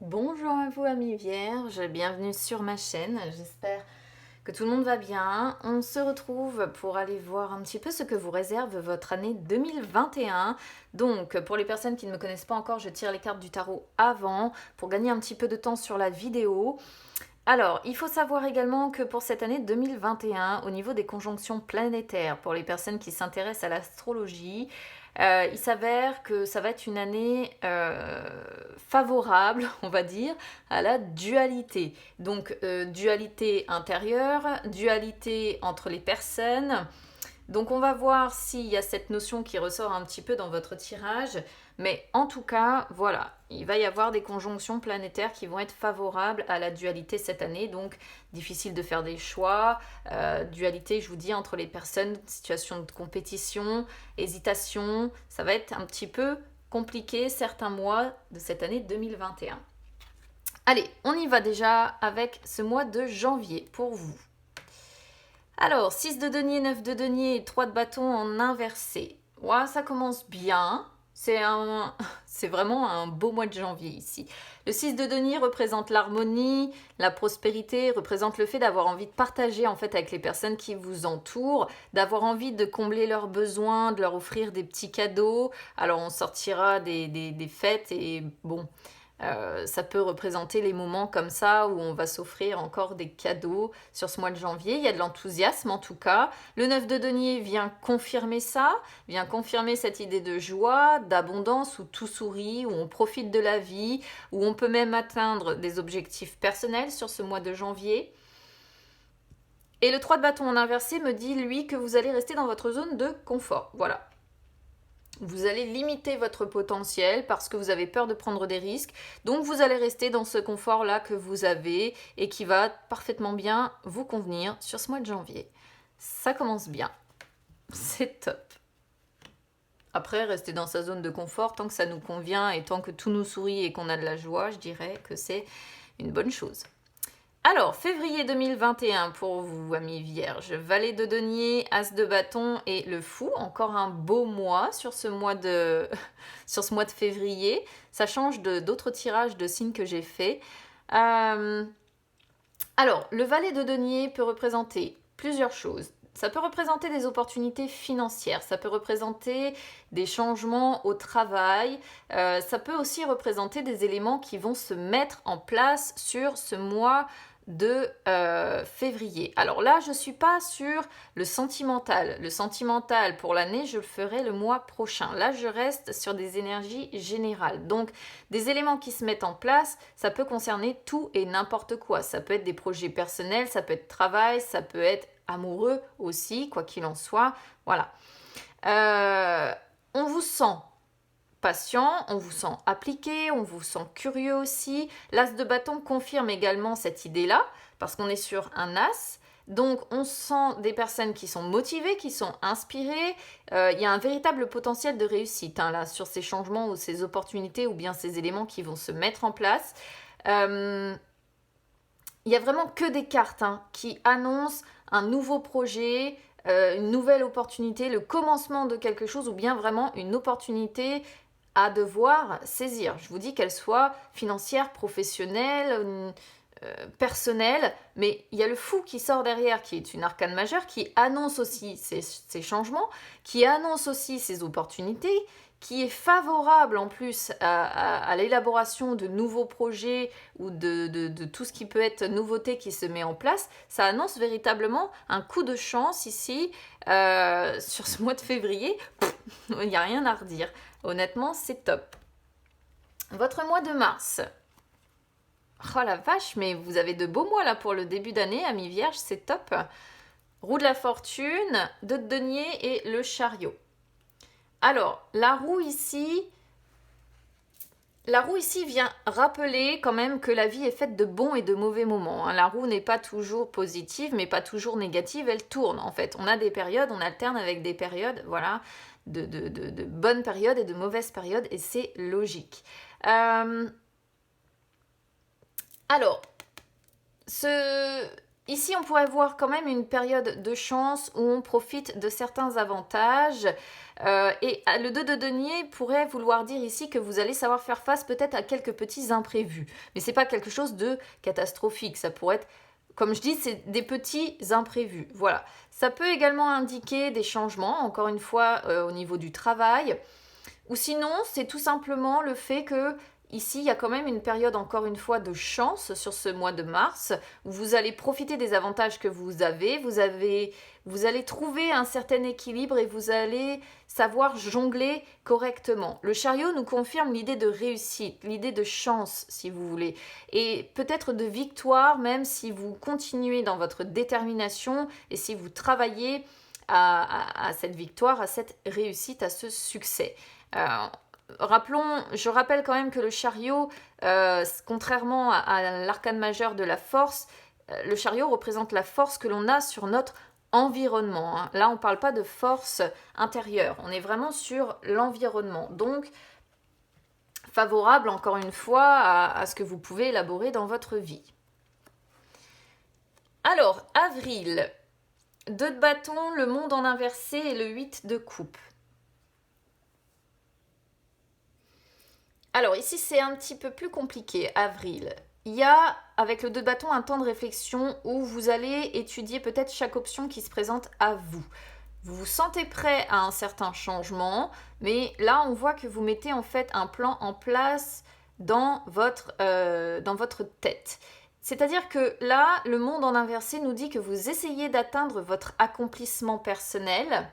Bonjour à vous amis vierges, bienvenue sur ma chaîne, j'espère que tout le monde va bien. On se retrouve pour aller voir un petit peu ce que vous réserve votre année 2021. Donc pour les personnes qui ne me connaissent pas encore, je tire les cartes du tarot avant pour gagner un petit peu de temps sur la vidéo. Alors, il faut savoir également que pour cette année 2021, au niveau des conjonctions planétaires, pour les personnes qui s'intéressent à l'astrologie, il s'avère que ça va être une année favorable, on va dire, à la dualité. Donc, dualité intérieure, dualité entre les personnes. Donc, on va voir s'il y a cette notion qui ressort un petit peu dans votre tirage. Mais en tout cas, voilà, il va y avoir des conjonctions planétaires qui vont être favorables à la dualité cette année. Donc, difficile de faire des choix. Dualité, je vous dis, entre les personnes, situation de compétition, hésitation. Ça va être un petit peu compliqué certains mois de cette année 2021. Allez, on y va déjà avec ce mois de janvier pour vous. Alors, 6 de denier, 9 de denier et 3 de bâton en inversé. Ouais, ça commence bien. C'est vraiment un beau mois de janvier ici. Le 6 de denier représente l'harmonie, la prospérité, représente le fait d'avoir envie de partager en fait avec les personnes qui vous entourent, d'avoir envie de combler leurs besoins, de leur offrir des petits cadeaux. Alors on sortira des fêtes et bon, ça peut représenter les moments comme ça où on va s'offrir encore des cadeaux sur ce mois de janvier. Il y a de l'enthousiasme en tout cas. Le 9 de denier vient confirmer ça, vient confirmer cette idée de joie, d'abondance, où tout sourit, où on profite de la vie, où on peut même atteindre des objectifs personnels sur ce mois de janvier. Et le 3 de bâton en inversé me dit, lui, que vous allez rester dans votre zone de confort. Voilà. Vous allez limiter votre potentiel parce que vous avez peur de prendre des risques. Donc vous allez rester dans ce confort-là que vous avez et qui va parfaitement bien vous convenir sur ce mois de janvier. Ça commence bien. C'est top. Après, rester dans sa zone de confort, tant que ça nous convient et tant que tout nous sourit et qu'on a de la joie, je dirais que c'est une bonne chose. Alors, février 2021 pour vous, amis vierges. Valet de denier, as de bâton et le fou. Encore un beau mois sur ce mois de, sur ce mois de février. Ça change d'autres tirages de signes que j'ai fait. Alors, le valet de denier peut représenter plusieurs choses. Ça peut représenter des opportunités financières, ça peut représenter des changements au travail, ça peut aussi représenter des éléments qui vont se mettre en place sur ce mois de février. Alors là, je ne suis pas sur le sentimental. Le sentimental pour l'année, je le ferai le mois prochain. Là, je reste sur des énergies générales. Donc, des éléments qui se mettent en place, ça peut concerner tout et n'importe quoi. Ça peut être des projets personnels, ça peut être travail, ça peut être amoureux aussi, quoi qu'il en soit. Voilà. On vous sent patient, on vous sent appliqué, on vous sent curieux aussi. L'as de bâton confirme également cette idée-là, parce qu'on est sur un as. Donc on sent des personnes qui sont motivées, qui sont inspirées. Il y a un véritable potentiel de réussite là, sur ces changements ou ces opportunités ou bien ces éléments qui vont se mettre en place. Il n'y a vraiment que des cartes qui annoncent un nouveau projet, une nouvelle opportunité, le commencement de quelque chose ou bien vraiment une opportunité à devoir saisir. Je vous dis qu'elle soit financière, professionnelle, personnelle, mais il y a le fou qui sort derrière, qui est une arcane majeure, qui annonce aussi ces changements, qui annonce aussi ces opportunités, qui est favorable en plus à l'élaboration de nouveaux projets ou de tout ce qui peut être nouveauté qui se met en place. Ça annonce véritablement un coup de chance ici sur ce mois de février. Il n'y a rien à redire. Honnêtement, c'est top. Votre mois de mars. Oh la vache, mais vous avez de beaux mois là pour le début d'année, amis vierges, c'est top. Roue de la fortune, 2 de denier et le chariot. Alors, la roue ici vient rappeler quand même que la vie est faite de bons et de mauvais moments. La roue n'est pas toujours positive, mais pas toujours négative, elle tourne en fait. On a des périodes, on alterne avec des périodes, voilà, de bonnes périodes et de mauvaises périodes, et c'est logique. Alors, Ici, on pourrait voir quand même une période de chance où on profite de certains avantages. Et le 2 de denier pourrait vouloir dire ici que vous allez savoir faire face peut-être à quelques petits imprévus. Mais ce n'est pas quelque chose de catastrophique. Ça pourrait être, comme je dis, c'est des petits imprévus. Voilà. Ça peut également indiquer des changements, encore une fois, au niveau du travail. Ou sinon, c'est tout simplement le fait que ici, il y a quand même une période, encore une fois, de chance sur ce mois de mars, où vous allez profiter des avantages que vous avez. Vous allez trouver un certain équilibre et vous allez savoir jongler correctement. Le chariot nous confirme l'idée de réussite, l'idée de chance, si vous voulez, et peut-être de victoire, même si vous continuez dans votre détermination et si vous travaillez à cette victoire, à cette réussite, à ce succès. Je rappelle quand même que le chariot, contrairement à l'arcane majeur de la force, le chariot représente la force que l'on a sur notre environnement. Hein. Là, on ne parle pas de force intérieure, on est vraiment sur l'environnement. Donc, favorable encore une fois à ce que vous pouvez élaborer dans votre vie. Alors, avril, 2 de bâton, le monde en inversé et le 8 de coupe. Alors ici, c'est un petit peu plus compliqué, avril. Il y a, avec le 2 de bâton, un temps de réflexion où vous allez étudier peut-être chaque option qui se présente à vous. Vous vous sentez prêt à un certain changement, mais là, on voit que vous mettez en fait un plan en place dans votre tête. C'est-à-dire que là, le monde en inversé nous dit que vous essayez d'atteindre votre accomplissement personnel,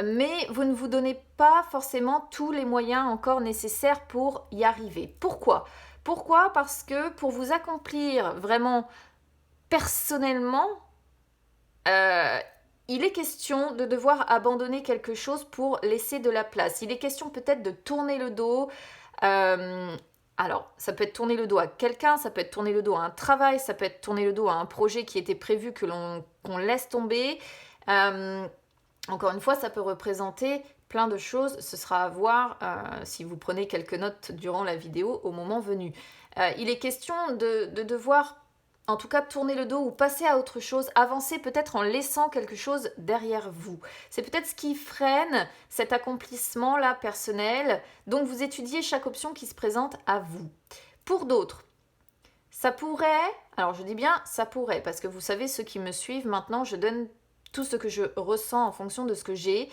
mais vous ne vous donnez pas forcément tous les moyens encore nécessaires pour y arriver. Pourquoi ? Pourquoi ? Parce que pour vous accomplir vraiment personnellement, il est question de devoir abandonner quelque chose pour laisser de la place. Il est question peut-être de tourner le dos. Alors, ça peut être tourner le dos à quelqu'un, ça peut être tourner le dos à un travail, ça peut être tourner le dos à un projet qui était prévu qu'on laisse tomber. Encore une fois, ça peut représenter plein de choses. Ce sera à voir si vous prenez quelques notes durant la vidéo au moment venu. Il est question de devoir, en tout cas, tourner le dos ou passer à autre chose, avancer peut-être en laissant quelque chose derrière vous. C'est peut-être ce qui freine cet accomplissement-là personnel. Donc, vous étudiez chaque option qui se présente à vous. Pour d'autres, ça pourrait, alors je dis bien ça pourrait, parce que vous savez, ceux qui me suivent maintenant, je donne tout ce que je ressens en fonction de ce que j'ai.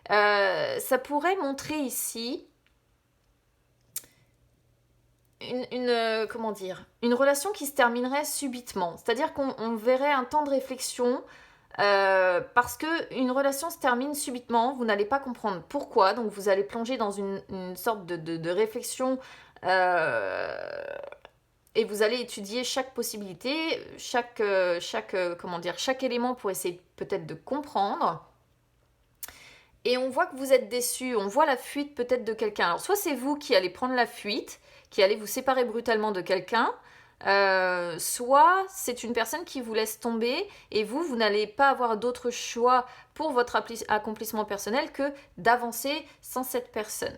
Ça pourrait montrer ici une relation qui se terminerait subitement. C'est-à-dire qu'on verrait un temps de réflexion parce qu'une relation se termine subitement, vous n'allez pas comprendre pourquoi, donc vous allez plonger dans une sorte de réflexion et vous allez étudier chaque possibilité, chaque élément pour essayer peut-être de comprendre. Et on voit que vous êtes déçu, on voit la fuite peut-être de quelqu'un. Alors soit c'est vous qui allez prendre la fuite, qui allez vous séparer brutalement de quelqu'un, soit c'est une personne qui vous laisse tomber et vous n'allez pas avoir d'autre choix pour votre accomplissement personnel que d'avancer sans cette personne.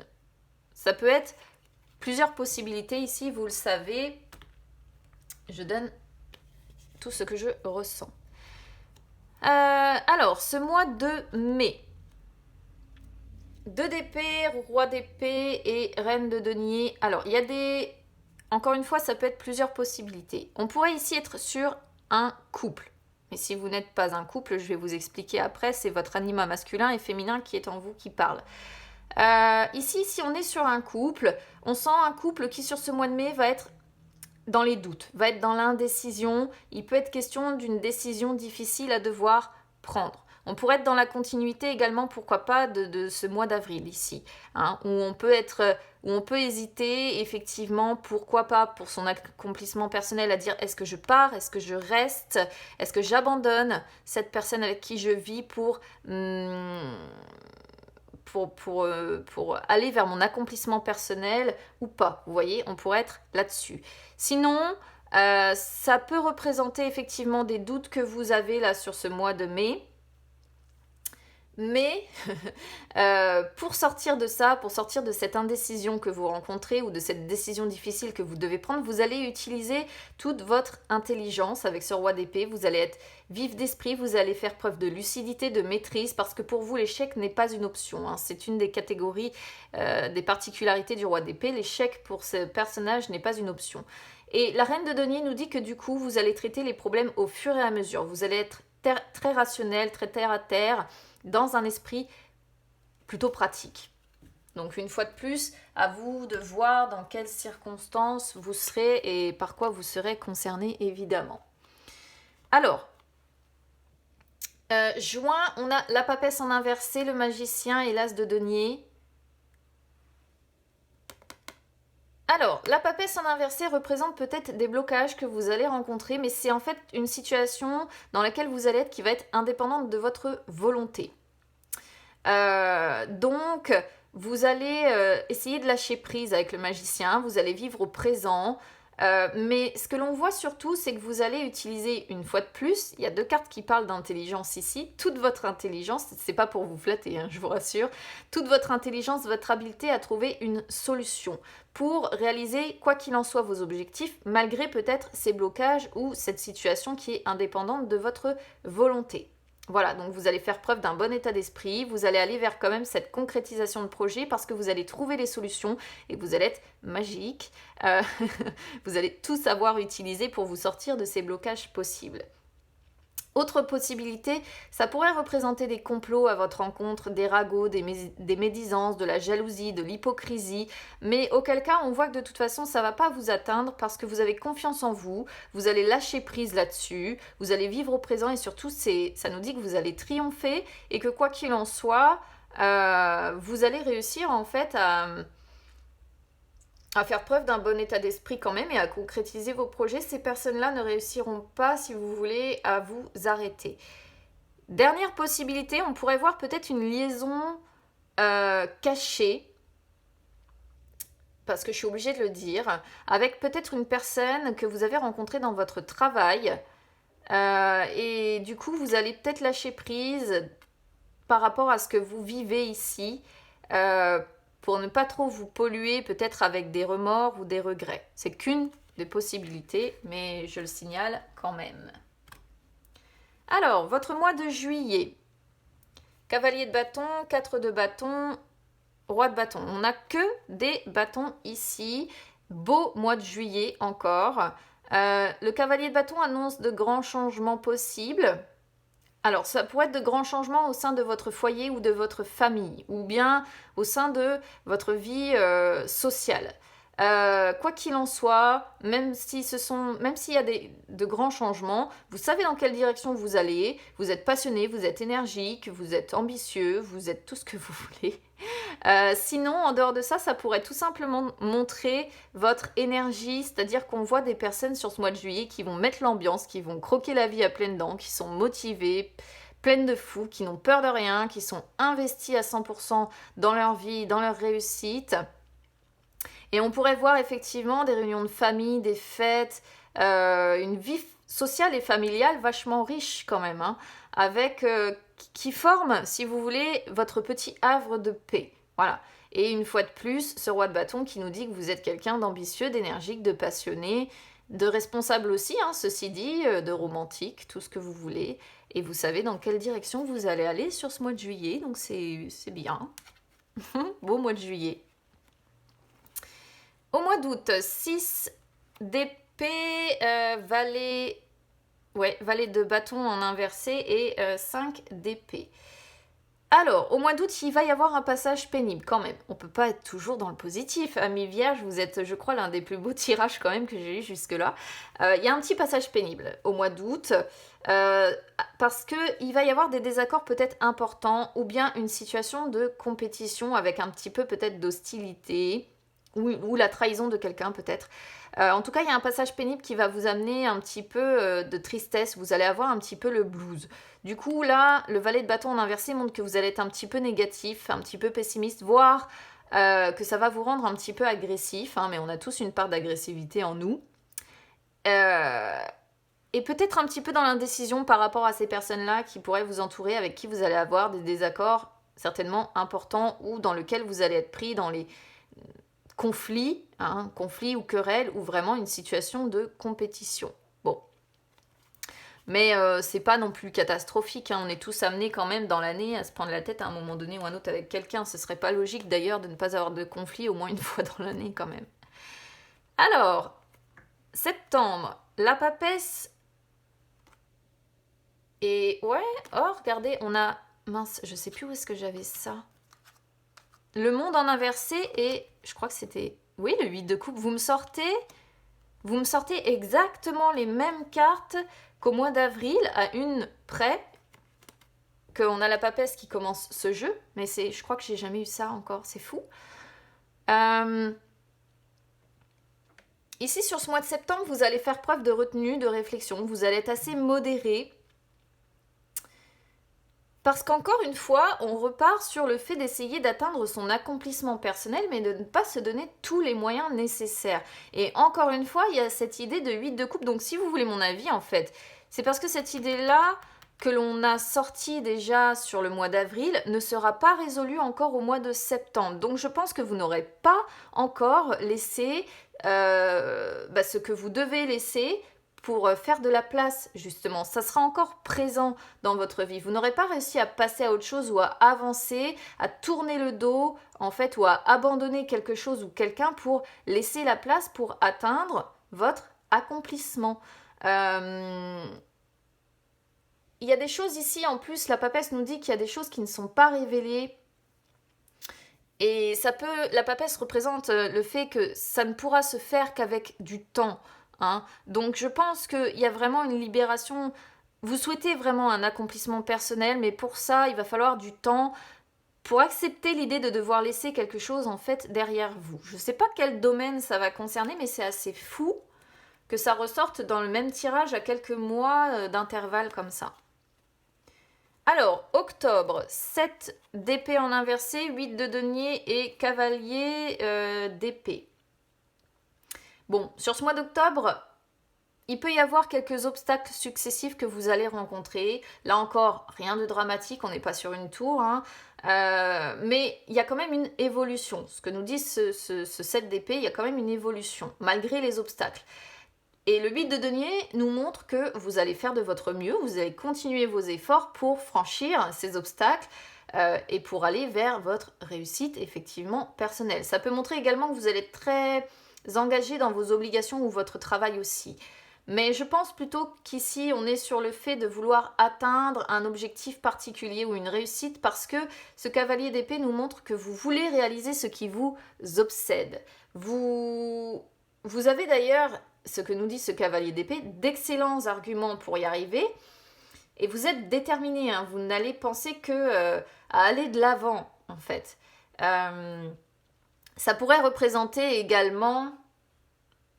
Ça peut être plusieurs possibilités ici, vous le savez. Je donne tout ce que je ressens. Alors, ce mois de mai. 2 d'épée, roi d'épée et reine de denier. Alors, il y a encore une fois, ça peut être plusieurs possibilités. On pourrait ici être sur un couple. Mais si vous n'êtes pas un couple, je vais vous expliquer après, c'est votre anima masculin et féminin qui est en vous qui parle. Ici, si on est sur un couple, on sent un couple qui sur ce mois de mai va être dans les doutes, va être dans l'indécision. Il peut être question d'une décision difficile à devoir prendre. On pourrait être dans la continuité également, pourquoi pas, de ce mois d'avril ici, hein, où on peut hésiter effectivement, pourquoi pas, pour son accomplissement personnel, à dire est-ce que je pars, est-ce que je reste, est-ce que j'abandonne cette personne avec qui je vis pour aller vers mon accomplissement personnel ou pas. Vous voyez, on pourrait être là-dessus. Sinon, ça peut représenter effectivement des doutes que vous avez là sur ce mois de mai. Mais pour sortir de ça, pour sortir de cette indécision que vous rencontrez ou de cette décision difficile que vous devez prendre, vous allez utiliser toute votre intelligence avec ce roi d'épée. Vous allez être vif d'esprit, vous allez faire preuve de lucidité, de maîtrise, parce que pour vous, l'échec n'est pas une option. Hein. C'est une des catégories, des particularités du roi d'épée. L'échec pour ce personnage n'est pas une option. Et la reine de denier nous dit que du coup, vous allez traiter les problèmes au fur et à mesure. Vous allez être très rationnel, très terre à terre, dans un esprit plutôt pratique. Donc une fois de plus, à vous de voir dans quelles circonstances vous serez et par quoi vous serez concerné évidemment. Alors, juin, on a la papesse en inversé, le magicien et l'as de denier. Alors, la papesse en inversé représente peut-être des blocages que vous allez rencontrer, mais c'est en fait une situation dans laquelle vous allez être qui va être indépendante de votre volonté. Donc, vous allez essayer de lâcher prise avec le magicien, vous allez vivre au présent, mais ce que l'on voit surtout, c'est que vous allez utiliser une fois de plus, il y a 2 cartes qui parlent d'intelligence ici, toute votre intelligence, c'est pas pour vous flatter, hein, je vous rassure, toute votre intelligence, votre habileté à trouver une solution pour réaliser, quoi qu'il en soit, vos objectifs, malgré peut-être ces blocages ou cette situation qui est indépendante de votre volonté. Voilà, donc vous allez faire preuve d'un bon état d'esprit, vous allez aller vers quand même cette concrétisation de projet parce que vous allez trouver les solutions et vous allez être magique. Vous allez tout savoir utiliser pour vous sortir de ces blocages possibles. Autre possibilité, ça pourrait représenter des complots à votre rencontre, des ragots, des médisances, de la jalousie, de l'hypocrisie, mais auquel cas on voit que de toute façon ça ne va pas vous atteindre parce que vous avez confiance en vous, vous allez lâcher prise là-dessus, vous allez vivre au présent et surtout ça nous dit que vous allez triompher et que quoi qu'il en soit, vous allez réussir en fait à faire preuve d'un bon état d'esprit quand même et à concrétiser vos projets. Ces personnes-là ne réussiront pas, si vous voulez, à vous arrêter. Dernière possibilité, on pourrait voir peut-être une liaison cachée, parce que je suis obligée de le dire, avec peut-être une personne que vous avez rencontrée dans votre travail. Et du coup, vous allez peut-être lâcher prise par rapport à ce que vous vivez ici, pour ne pas trop vous polluer peut-être avec des remords ou des regrets. C'est qu'une des possibilités, mais je le signale quand même. Alors, votre mois de juillet. Cavalier de bâton, 4 de bâton, roi de bâton. On n'a que des bâtons ici. Beau mois de juillet encore. Le cavalier de bâton annonce de grands changements possibles. Alors, ça pourrait être de grands changements au sein de votre foyer ou de votre famille, ou bien au sein de votre vie sociale. Quoi qu'il en soit, même s'il y a de grands changements, vous savez dans quelle direction vous allez, vous êtes passionné, vous êtes énergique, vous êtes ambitieux, vous êtes tout ce que vous voulez. Sinon, en dehors de ça, ça pourrait tout simplement montrer votre énergie, c'est-à-dire qu'on voit des personnes sur ce mois de juillet qui vont mettre l'ambiance, qui vont croquer la vie à pleines dents, qui sont motivées, pleines de fou, qui n'ont peur de rien, qui sont investies à 100% dans leur vie, dans leur réussite. Et on pourrait voir effectivement des réunions de famille, des fêtes, une vie sociale et familiale vachement riche quand même, hein, avec qui forme, si vous voulez, votre petit havre de paix. Voilà. Et une fois de plus, ce roi de bâton qui nous dit que vous êtes quelqu'un d'ambitieux, d'énergique, de passionné, de responsable aussi, hein, ceci dit, de romantique, tout ce que vous voulez. Et vous savez dans quelle direction vous allez aller sur ce mois de juillet, donc c'est bien. Beau mois de juillet. Au mois d'août, 6 d'épée, valet de bâton en inversé et 5 d'épée. Alors, au mois d'août, il va y avoir un passage pénible quand même. On ne peut pas être toujours dans le positif. Amis vierges, vous êtes, je crois, l'un des plus beaux tirages quand même que j'ai eu jusque-là. Il y a un petit passage pénible au mois d'août parce qu'il va y avoir des désaccords peut-être importants ou bien une situation de compétition avec un petit peu peut-être d'hostilité ou la trahison de quelqu'un peut-être. En tout cas, il y a un passage pénible qui va vous amener un petit peu de tristesse. Vous allez avoir un petit peu le blues. Du coup, là, le valet de bâton en inversé montre que vous allez être un petit peu négatif, un petit peu pessimiste, voire que ça va vous rendre un petit peu agressif. Hein, mais on a tous une part d'agressivité en nous. et peut-être un petit peu dans l'indécision par rapport à ces personnes-là qui pourraient vous entourer, avec qui vous allez avoir des désaccords certainement importants ou dans lesquels vous allez être pris dans les conflits ou querelles ou vraiment une situation de compétition. Bon. Mais c'est pas non plus catastrophique, hein. On est tous amenés quand même dans l'année à se prendre la tête à un moment donné ou un autre avec quelqu'un. Ce serait pas logique d'ailleurs de ne pas avoir de conflit au moins une fois dans l'année quand même. Alors, septembre, la papesse. Et ouais, oh regardez, on a... Mince, je sais plus où est-ce que j'avais ça. Le monde en inversé et je crois que c'était... Oui, le 8 de coupe, vous me sortez exactement les mêmes cartes qu'au mois d'avril, à une près, qu'on a la papesse qui commence ce jeu, mais je crois que j'ai jamais eu ça encore, c'est fou. Ici, sur ce mois de septembre, vous allez faire preuve de retenue, de réflexion, vous allez être assez modéré, parce qu'encore une fois, on repart sur le fait d'essayer d'atteindre son accomplissement personnel, mais de ne pas se donner tous les moyens nécessaires. Et encore une fois, il y a cette idée de 8 de coupe. Donc si vous voulez mon avis, en fait, c'est parce que cette idée-là, que l'on a sortie déjà sur le mois d'avril, ne sera pas résolue encore au mois de septembre. Donc je pense que vous n'aurez pas encore laissé ce que vous devez laisser pour faire de la place, justement. Ça sera encore présent dans votre vie. Vous n'aurez pas réussi à passer à autre chose ou à avancer, à tourner le dos, en fait, ou à abandonner quelque chose ou quelqu'un pour laisser la place pour atteindre votre accomplissement. Il y a des choses ici, en plus, la papesse nous dit qu'il y a des choses qui ne sont pas révélées. Et la papesse représente le fait que ça ne pourra se faire qu'avec du temps. Hein. Donc je pense qu'il y a vraiment une libération. Vous souhaitez vraiment un accomplissement personnel, mais pour ça, il va falloir du temps pour accepter l'idée de devoir laisser quelque chose en fait derrière vous. Je ne sais pas quel domaine ça va concerner, mais c'est assez fou que ça ressorte dans le même tirage à quelques mois d'intervalle comme ça. Alors, octobre, 7 d'épée en inversé, 8 de denier et cavalier d'épée. Bon, sur ce mois d'octobre, il peut y avoir quelques obstacles successifs que vous allez rencontrer. Là encore, rien de dramatique, on n'est pas sur une tour, hein. Mais il y a quand même une évolution. Ce que nous dit ce 7 d'épée, il y a quand même une évolution, malgré les obstacles. Et le 8 de denier nous montre que vous allez faire de votre mieux, vous allez continuer vos efforts pour franchir ces obstacles et pour aller vers votre réussite effectivement personnelle. Ça peut montrer également que vous allez être très engagé dans vos obligations ou votre travail aussi. Mais je pense plutôt qu'ici, on est sur le fait de vouloir atteindre un objectif particulier ou une réussite parce que ce cavalier d'épée nous montre que vous voulez réaliser ce qui vous obsède. Vous avez d'ailleurs, ce que nous dit ce cavalier d'épée, d'excellents arguments pour y arriver et vous êtes déterminé, hein, vous n'allez penser que à aller de l'avant en fait. Ça pourrait représenter également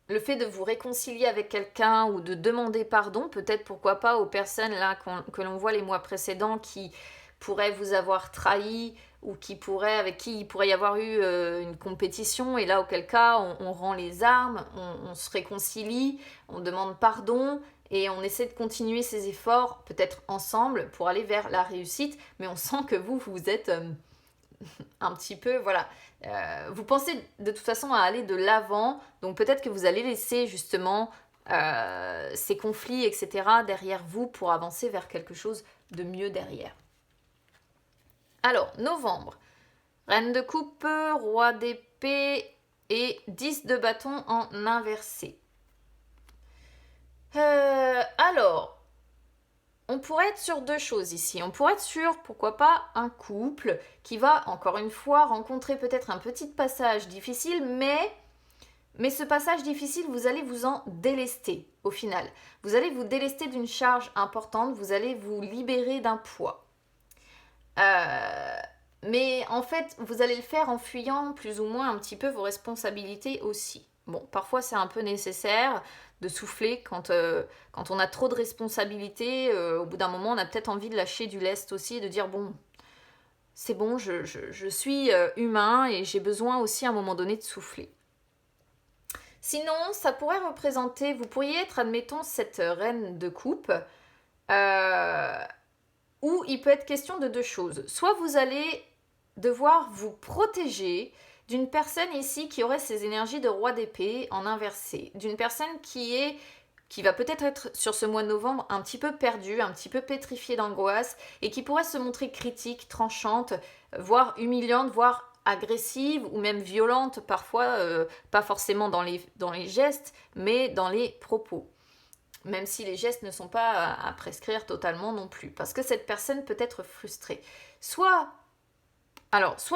le fait de vous réconcilier avec quelqu'un ou de demander pardon, peut-être pourquoi pas aux personnes là que l'on voit les mois précédents qui pourraient vous avoir trahi ou avec qui il pourrait y avoir eu une compétition et là auquel cas on rend les armes, on se réconcilie, on demande pardon et on essaie de continuer ses efforts peut-être ensemble pour aller vers la réussite, mais on sent que vous êtes un petit peu, voilà. Vous pensez de toute façon à aller de l'avant, donc peut-être que vous allez laisser justement ces conflits, etc. derrière vous pour avancer vers quelque chose de mieux derrière. Alors, novembre, reine de coupe, roi d'épée et 10 de bâton en inversé. Alors, on pourrait être sur deux choses ici. On pourrait être sur, pourquoi pas, un couple qui va, encore une fois, rencontrer peut-être un petit passage difficile, mais ce passage difficile, vous allez vous en délester au final. Vous allez vous délester d'une charge importante, vous allez vous libérer d'un poids. Mais en fait, vous allez le faire en fuyant plus ou moins un petit peu vos responsabilités aussi. Bon, parfois c'est un peu nécessaire de souffler quand on a trop de responsabilités. Au bout d'un moment, on a peut-être envie de lâcher du lest aussi et de dire bon, c'est bon, je suis humain et j'ai besoin aussi à un moment donné de souffler. Sinon, ça pourrait représenter, vous pourriez être, admettons, cette reine de coupe, où il peut être question de deux choses. Soit vous allez devoir vous protéger d'une personne ici qui aurait ces énergies de roi d'épée en inversé, d'une personne qui va peut-être être sur ce mois de novembre un petit peu perdue, un petit peu pétrifiée d'angoisse et qui pourrait se montrer critique, tranchante, voire humiliante, voire agressive ou même violente parfois, pas forcément dans les gestes, mais dans les propos. Même si les gestes ne sont pas à prescrire totalement non plus, parce que cette personne peut être frustrée. Soit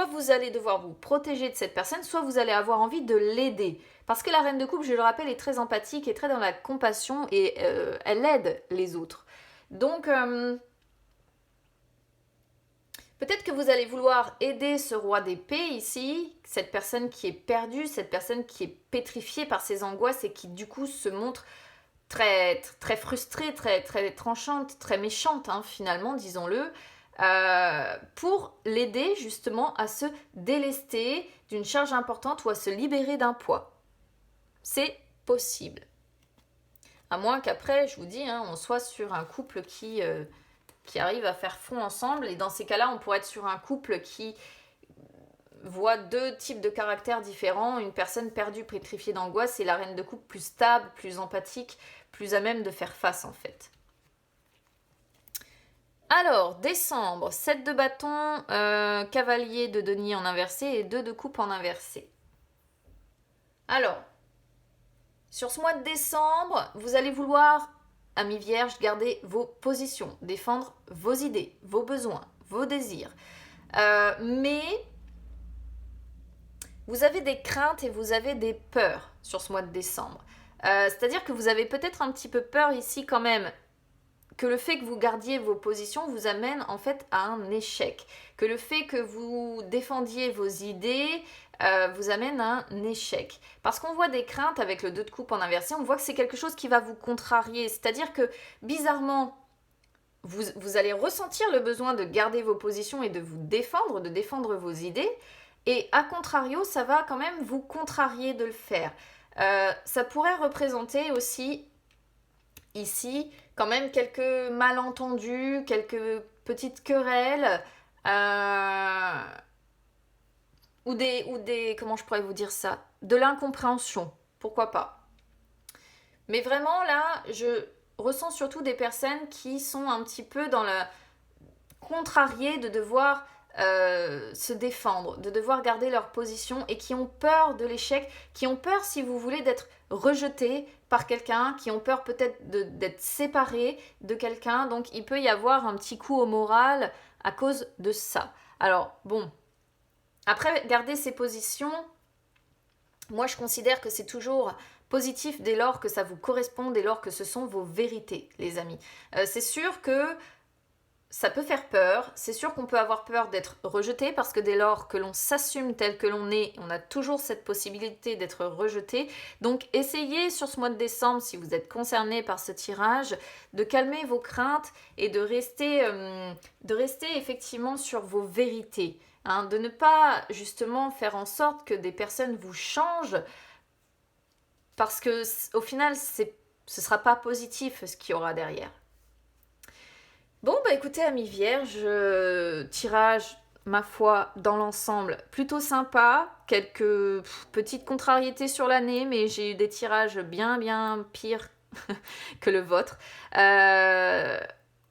vous allez devoir vous protéger de cette personne, soit vous allez avoir envie de l'aider. Parce que la reine de coupe, je le rappelle, est très empathique et très dans la compassion et elle aide les autres. Donc, peut-être que vous allez vouloir aider ce roi d'épée ici, cette personne qui est perdue, cette personne qui est pétrifiée par ses angoisses et qui du coup se montre très, très frustrée, très, très tranchante, très méchante finalement, disons-le, pour l'aider justement à se délester d'une charge importante ou à se libérer d'un poids. C'est possible. À moins qu'après, je vous dis, on soit sur un couple qui arrive à faire front ensemble, et dans ces cas-là, on pourrait être sur un couple qui voit deux types de caractères différents, une personne perdue, pétrifiée d'angoisse, et la reine de coupe plus stable, plus empathique, plus à même de faire face en fait. Alors, décembre, 7 de bâton, cavalier de denier en inversé et 2 de coupe en inversé. Alors, sur ce mois de décembre, vous allez vouloir, amis vierges, garder vos positions, défendre vos idées, vos besoins, vos désirs. Mais vous avez des craintes et vous avez des peurs sur ce mois de décembre. C'est-à-dire que vous avez peut-être un petit peu peur ici quand même que le fait que vous gardiez vos positions vous amène en fait à un échec. Que le fait que vous défendiez vos idées vous amène à un échec. Parce qu'on voit des craintes avec le 2 de coupe en inversé, on voit que c'est quelque chose qui va vous contrarier. C'est-à-dire que bizarrement, vous allez ressentir le besoin de garder vos positions et de vous défendre, de défendre vos idées. Et à contrario, ça va quand même vous contrarier de le faire. Ça pourrait représenter aussi ici quand même quelques malentendus, quelques petites querelles, ou des, comment je pourrais vous dire ça, de l'incompréhension, pourquoi pas. Mais vraiment là, je ressens surtout des personnes qui sont un petit peu dans la contrariées de devoir se défendre, de devoir garder leur position et qui ont peur de l'échec, qui ont peur, si vous voulez, d'être rejetés par quelqu'un, qui ont peur peut-être d'être séparés de quelqu'un. Donc il peut y avoir un petit coup au moral à cause de ça. Alors bon, après garder ses positions, moi je considère que c'est toujours positif dès lors que ça vous correspond, dès lors que ce sont vos vérités, les amis. C'est sûr que ça peut faire peur, c'est sûr qu'on peut avoir peur d'être rejeté parce que dès lors que l'on s'assume tel que l'on est, on a toujours cette possibilité d'être rejeté. Donc essayez sur ce mois de décembre, si vous êtes concerné par ce tirage, de calmer vos craintes et de rester effectivement sur vos vérités. De ne pas justement faire en sorte que des personnes vous changent parce que au final, ce ne sera pas positif ce qu'il y aura derrière. Bon, bah écoutez, amis vierges, tirage, ma foi, dans l'ensemble, plutôt sympa. Quelques petites contrariétés sur l'année, mais j'ai eu des tirages bien, bien pires que le vôtre.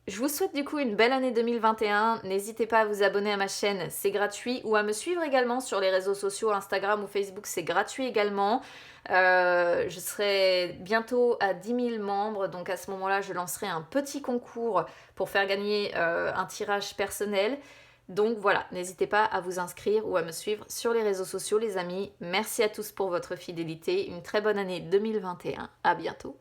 Je vous souhaite du coup une belle année 2021. N'hésitez pas à vous abonner à ma chaîne, c'est gratuit. Ou à me suivre également sur les réseaux sociaux, Instagram ou Facebook, c'est gratuit également. Je serai bientôt à 10 000 membres, donc à ce moment-là, je lancerai un petit concours pour faire gagner un tirage personnel. Donc voilà, n'hésitez pas à vous inscrire ou à me suivre sur les réseaux sociaux, les amis. Merci à tous pour votre fidélité. Une très bonne année 2021. À bientôt.